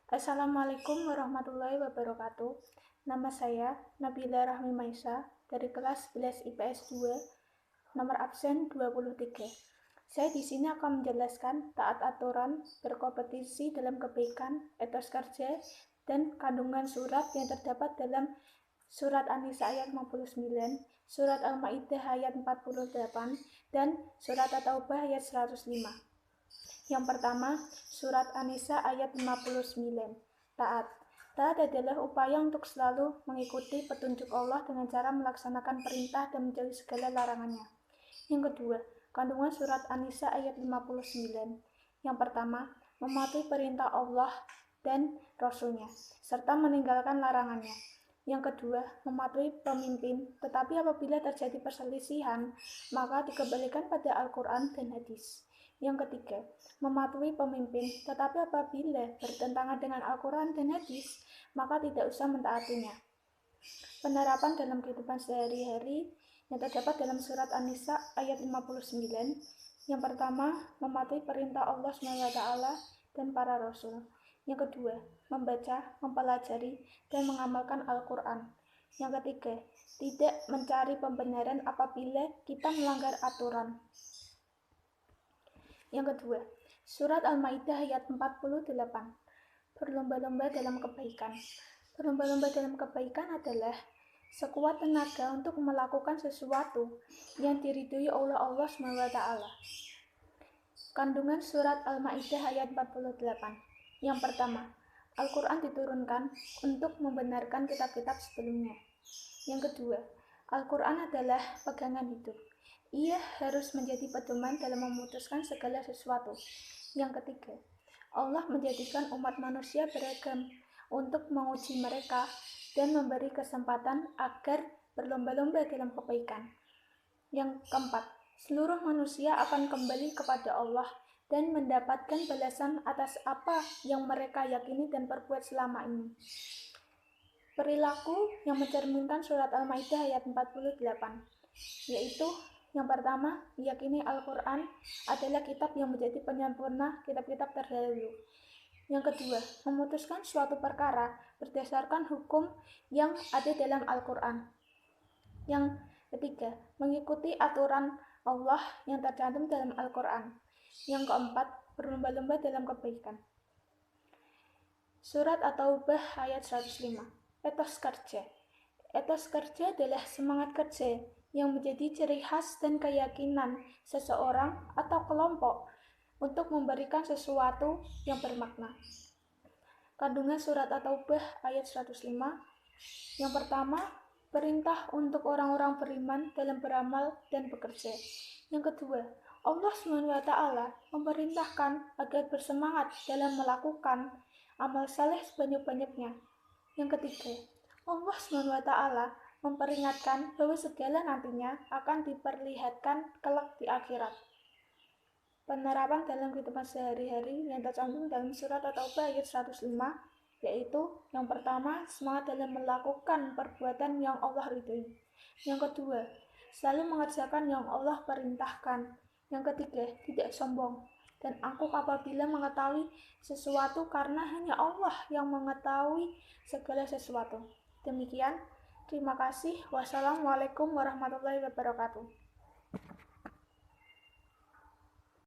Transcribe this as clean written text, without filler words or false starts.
Assalamualaikum warahmatullahi wabarakatuh. Nama saya Nabila Rahmi Maisa dari kelas 11 IPS 2, nomor absen 23. Saya di sini akan menjelaskan taat aturan, berkompetisi dalam kebaikan, etos kerja, dan kandungan surat yang terdapat dalam Surat An-Nisa ayat 59, Surat Al-Maidah ayat 48, dan Surat At-Taubah ayat 105. Yang pertama, Surat An-Nisa ayat 59. Taat. Taat adalah upaya untuk selalu mengikuti petunjuk Allah dengan cara melaksanakan perintah dan menjauhi segala larangannya. Yang kedua, kandungan Surat An-Nisa ayat 59. Yang pertama, mematuhi perintah Allah dan Rasul-Nya, serta meninggalkan larangannya. Yang kedua, mematuhi pemimpin, tetapi apabila terjadi perselisihan, maka dikembalikan pada Al-Quran dan Hadis. Yang ketiga, mematuhi pemimpin, tetapi apabila bertentangan dengan Al-Quran dan Hadis, maka tidak usah mentaatinya. Penerapan dalam kehidupan sehari-hari yang terdapat dalam Surat An-Nisa ayat 59. Yang pertama, mematuhi perintah Allah SWT dan para Rasul. Yang kedua, membaca, mempelajari, dan mengamalkan Al-Quran. Yang ketiga, tidak mencari pembenaran apabila kita melanggar aturan. Yang kedua, Surat Al-Maidah ayat 48. Berlomba-lomba dalam kebaikan. Berlomba-lomba dalam kebaikan adalah sekuat tenaga untuk melakukan sesuatu yang diridhoi oleh Allah SWT. Kandungan Surat Al-Maidah ayat 48. Yang pertama, Al-Quran diturunkan untuk membenarkan kitab-kitab sebelumnya. Yang kedua, Al-Quran adalah pegangan hidup. Ia harus menjadi pedoman dalam memutuskan segala sesuatu. Yang ketiga, Allah menjadikan umat manusia beragam untuk menguji mereka dan memberi kesempatan agar berlomba-lomba dalam kebaikan. Yang keempat, seluruh manusia akan kembali kepada Allah dan mendapatkan balasan atas apa yang mereka yakini dan perbuat selama ini. Perilaku yang mencerminkan Surat Al-Maidah ayat 48, yaitu yang pertama, meyakini Al-Quran adalah kitab yang menjadi penyempurna kitab-kitab terdahulu. Yang kedua, memutuskan suatu perkara berdasarkan hukum yang ada dalam Al-Quran. Yang ketiga, mengikuti aturan Allah yang tercantum dalam Al-Quran. Yang keempat, berlomba-lomba dalam kebaikan. Surat At-Taubah ayat 105. Etos kerja. Etos kerja adalah semangat kerja yang menjadi ciri khas dan keyakinan seseorang atau kelompok untuk memberikan sesuatu yang bermakna. Kandungan Surat At-Taubah ayat 105. Yang pertama, perintah untuk orang-orang beriman dalam beramal dan bekerja. Yang kedua, Allah SWT memerintahkan agar bersemangat dalam melakukan amal saleh sebanyak-banyaknya. Yang ketiga, Allah SWT memperingatkan bahwa segala nantinya akan diperlihatkan kelak di akhirat. Penerapan dalam kehidupan sehari-hari yang tercantum dalam Surat At-Taubah ayat 105, yaitu yang pertama, semangat dalam melakukan perbuatan yang Allah ridhoi. Yang kedua, selalu mengerjakan yang Allah perintahkan. Yang ketiga, tidak sombong dan angkuh apabila mengetahui sesuatu, karena hanya Allah yang mengetahui segala sesuatu. Demikian. Terima kasih. Wassalamualaikum warahmatullahi wabarakatuh.